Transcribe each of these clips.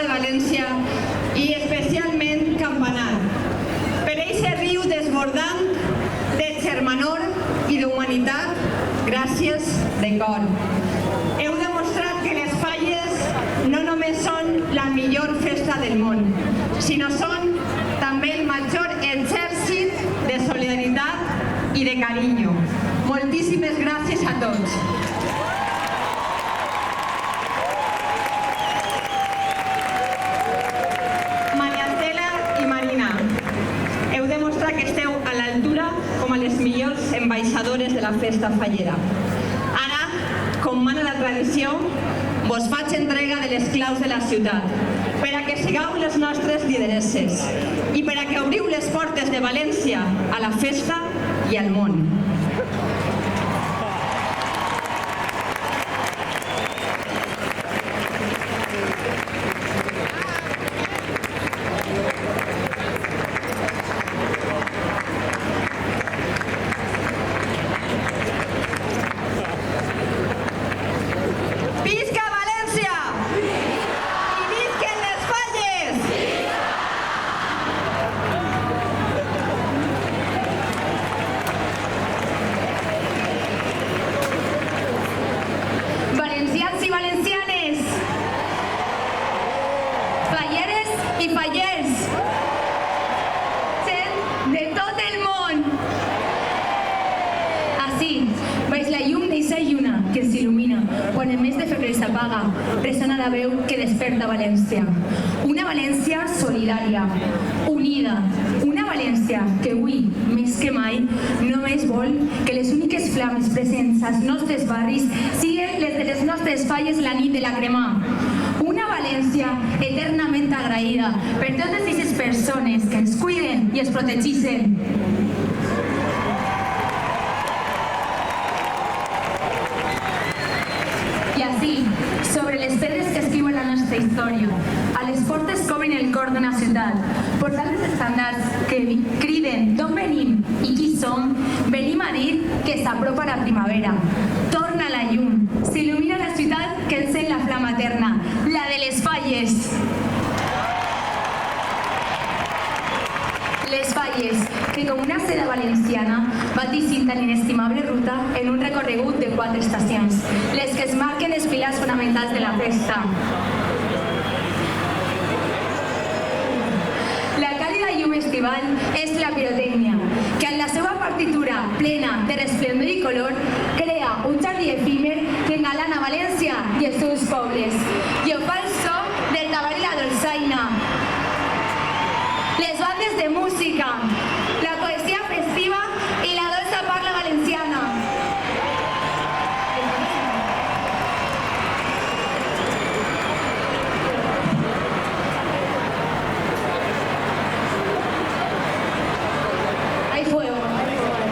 de València i especialment Campanar, per eixe riu desbordant de germanor i d'humanitat, gràcies de cor. Heu demostrat que les Falles no només són la millor festa del món, sinó són també el major exèrcit de solidaritat i de carinyo. Moltíssimes gràcies a tots. Maria Estela i Marina, heu demostrat que esteu a l'altura com a les millors ambaixadores de la festa fallera. Ara, com mana la tradició, vos faig entrega de les claus de la ciutat per a que sigueu les nostres lideresses i per a que obriu les portes de València a la festa i al món. Visca València! I visquen les Falles! Valencians i valencianes! Falleres i fallers! Gent de tot el món! Així, baix la llum d'eixa lluna que s'il·lumina quan el mes de febrer s'apaga, ressona la veu que desperta València. Una València solidària, unida, una València que avui, més que mai, només vol que les úniques flames presents als nostres barris siguin les de les nostres falles la nit de la cremà. Una València eternament agraïda per totes aquestes persones que ens cuiden i ens protegeixen. I així, sobre les pedres que escriuen la nostra història, a les portes que obrin el cor d'una ciutat, portant els estàndards que criden d'on venim i qui som, venim a dir que s'apropa la primavera. Torna la llum, s'il·lumina la ciutat que encén la flama eterna, la de les Falles. Les Falles, que com una seda valenciana va teixint tan inestimable ruta en un recorregut de 4 estacions, les que es marquen els pilars fonamentals de la festa. La càlida llum estival és la pirotècnia, que en la seva partitura plena de resplendor i color crea un jardí efímer que engalana València i els seus pobles, i ho fa el so del tabar i la dolçaina, les bandes de música, la poesia festiva i la dolça parla valenciana. Hay fuego, hay fuego.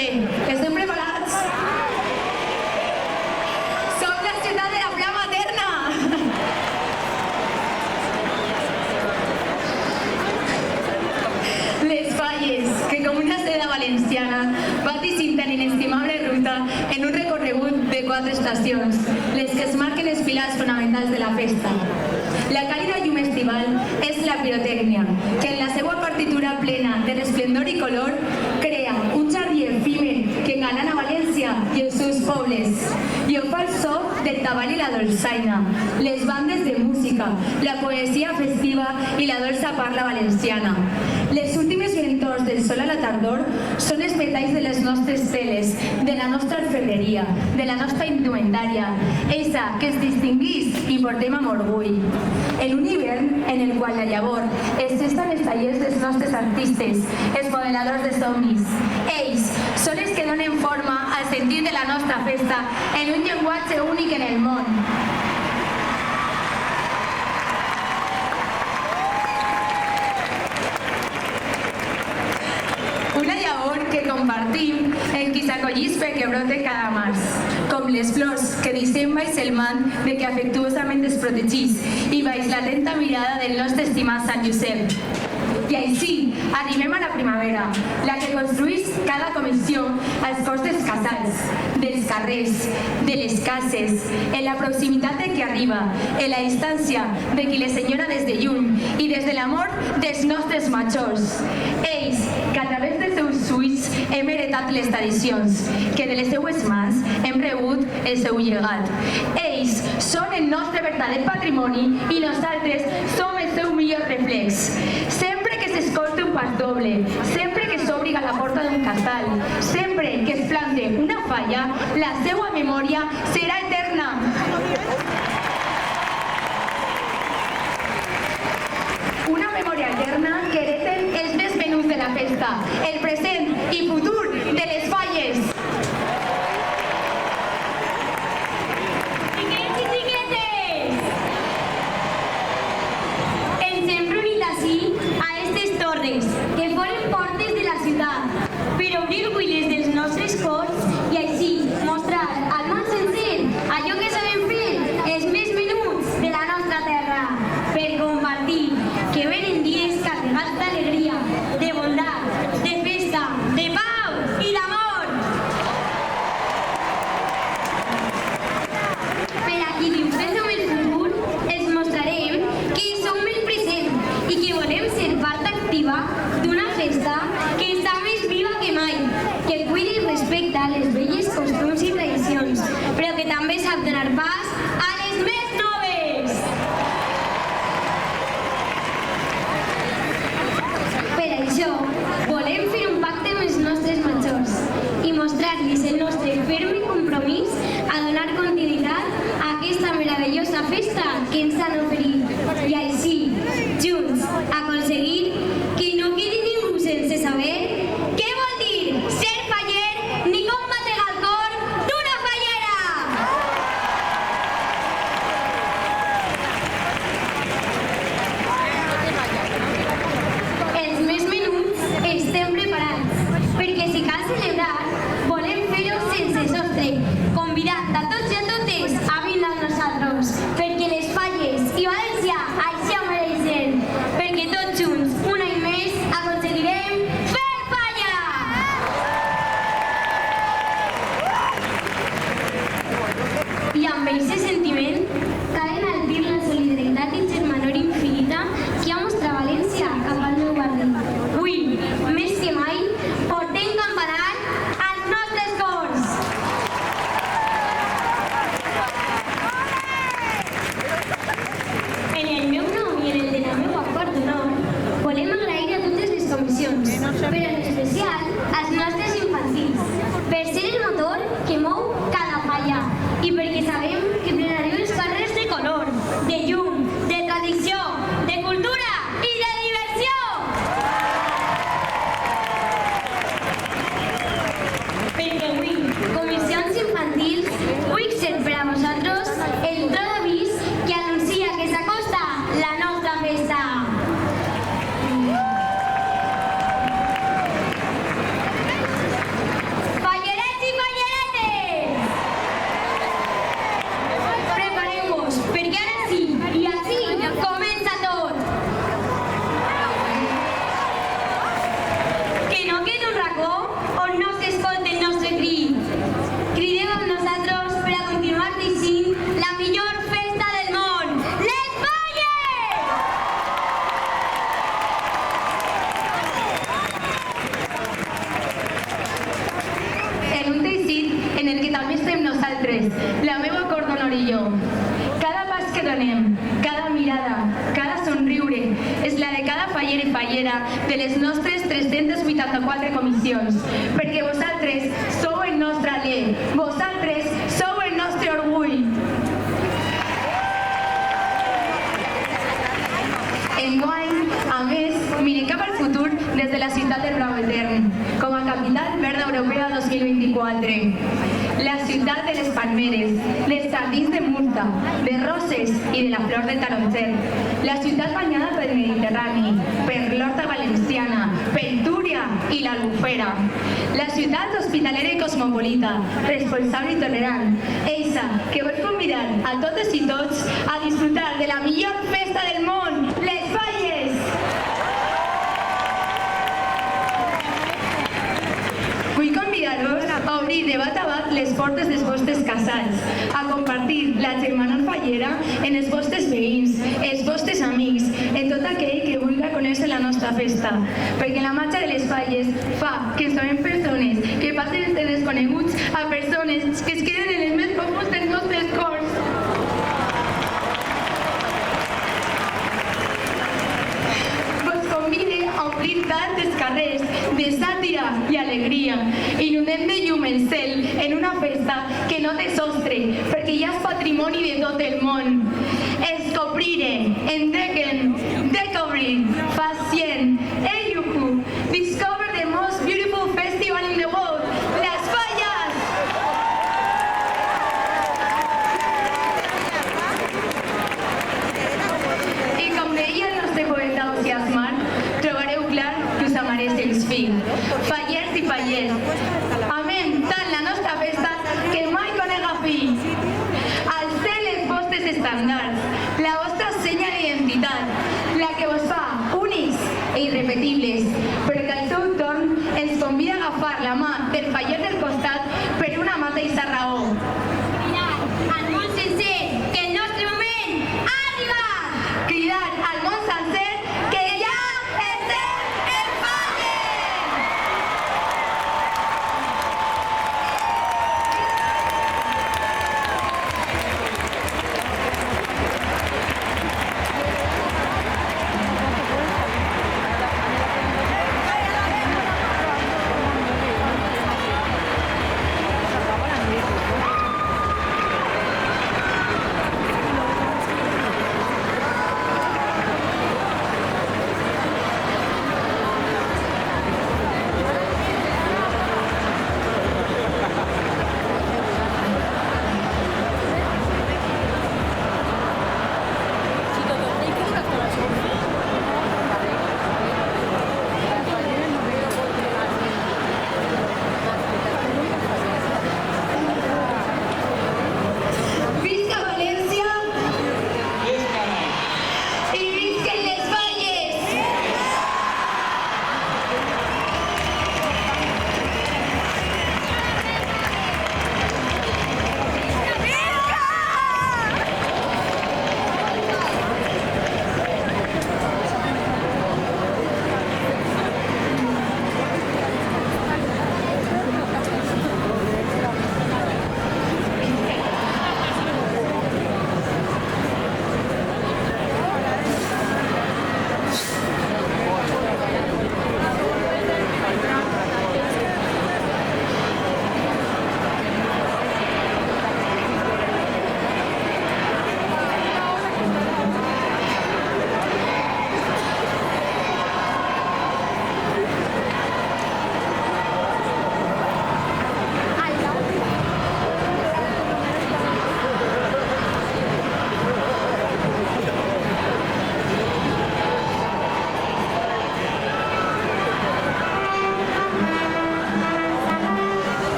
bé, estem preparats? Som la ciutat de la flama eterna! Les Falles, que com una seda valenciana vaticienten inestimable ruta en un recorregut de 4 estacions, les que es marquen els pilars fonamentals de la festa. La càlida llum estival és la pirotècnia, que en la seva partitura plena de resplendor i color crea un jardí efímer que engalana València i els seus pobles. I ho fa el so del tabal i la dolçaina, les bandes de música, la poesia festiva i la dolça parla valenciana. Les últimes ventors del sol a la tardor són els metalls de les nostres teles, de la nostra orfebreria, de la nostra indumentària, esa que es distinguís i portem amb orgull. En un hivern en el qual la llavor es gesten els tallers dels nostres artistes, els modeladors de somnis. Ells són els que donen forma al sentit de la nostra festa en un llenguatge únic en el món. Una llavor que compartim en qui s'acollispe que brote cada març, com les flors que deixem baix el mant de que afectuosament desprotegís i baix l'atenta mirada del nostre estimat Sant Josep. I així arribem a la primavera, la que construís cada comissió als cors dels casals, dels carrers, de les cases, en la proximitat de qui arriba, en la distància de qui les senyora des de lluny i des de l'amor dels nostres majors. Ells, que a través dels seus ulls hem heretat les tradicions, que de les seues mans hem rebut el seu llegat. Ells són el nostre verdader patrimoni i nosaltres som el seu millor reflex. Sempre que s'escolta un pas doble, sempre que s'obriga la porta d'un casal, sempre que es plante una falla, la seva memòria serà eterna. Una memòria eterna que hereten els més menuts de la festa, el present i futur de les Falles. Xiquets i xiquetes! Ens hem reunit ací a estes torres, que foren portes de la ciutat, per obrir builes dels nostres cors i així mostrar al món sencer allò que sabem fer els més menuts de la nostra terra, per compartir que venen dies carregats d'alegria, de bondat, de festa, de pau i d'amor. Per a qui triomfem som el futur, els mostrarem que som el present i que volem ser part activa d'una festa que està més viva que mai, que cuida i respecta les velles costums i tradicions, però que també sap donar pas a les més noves. Per això, volem fer un pacte amb els nostres majors i mostrar-los el nostre ferm compromís a donar continuïtat a aquesta meravellosa festa que ens han oferit i així, junts, aconseguir que no quedi ningú sense saber què vol dir ser faller ni com batega el cor d'una fallera. Els més menuts estem preparats, perquè si cal celebrar, volem fer-ho sense sostre, convidant a tots i a totes a vindre amb nosaltres, perquè les Falles i València així ho mereixen, perquè tots junts, un any més, aconseguirem fer falla! I amb aquest sentiment, cal enaltir la solidaritat i germanor infinita que ha mostrat València cap al meu barri. Avui, més que mai, portem campanar als nostres cors. vosaltres, la meva cor d'honor i jo. Cada pas que donem, cada mirada, cada somriure, és la de cada faller i fallera de les nostres 384 comissions, perquè vosaltres sou el nostre alè, vosaltres sou el nostre orgull. Enguany, a més, mirem cap al futur des de la ciutat del Blau Etern, com a capital verda europea 2024. La ciutat de les palmeres, dels jardins de murta, de roses i de la flor de taronger. La ciutat banyada pel Mediterrani, per l'Horta Valenciana, per Túria i l'Albufera. La ciutat hospitalera i cosmopolita, responsable i tolerant. Eixa, que vol convidar a totes i tots a disfrutar de la millor festa del món, les Falles! Vull convidar-vos a obrir de bat a bat les portes dels vostres casals, a compartir la germanor fallera en els vostres veïns, els vostres amics, en tot aquell que vulgui conèixer la nostra festa, perquè la marxa de les Falles fa que som persones que passen de desconeguts a persones que es queden en els més profunds dels nostres cors. A omplir tant els carrers de sàtira i alegria. Il·luminem de llum el cel en una festa que no té sostre, perquè ja és patrimoni de tot el món. Escobrire, entdecken, descobrir, facient, eyuhu, discover the most beautiful festival in the world, Las Falles! I com deia el nostre poeta Ossias March, trobareu clar que us amarés els fills, fallers i fallers. Amem tant la nostra festa que mai conega fi. Alceu les vostres estandards, la vostra senya d'identitat, la que vos fa únics i irrepetibles, però que al seu torn ens convida a agafar la mà del fallet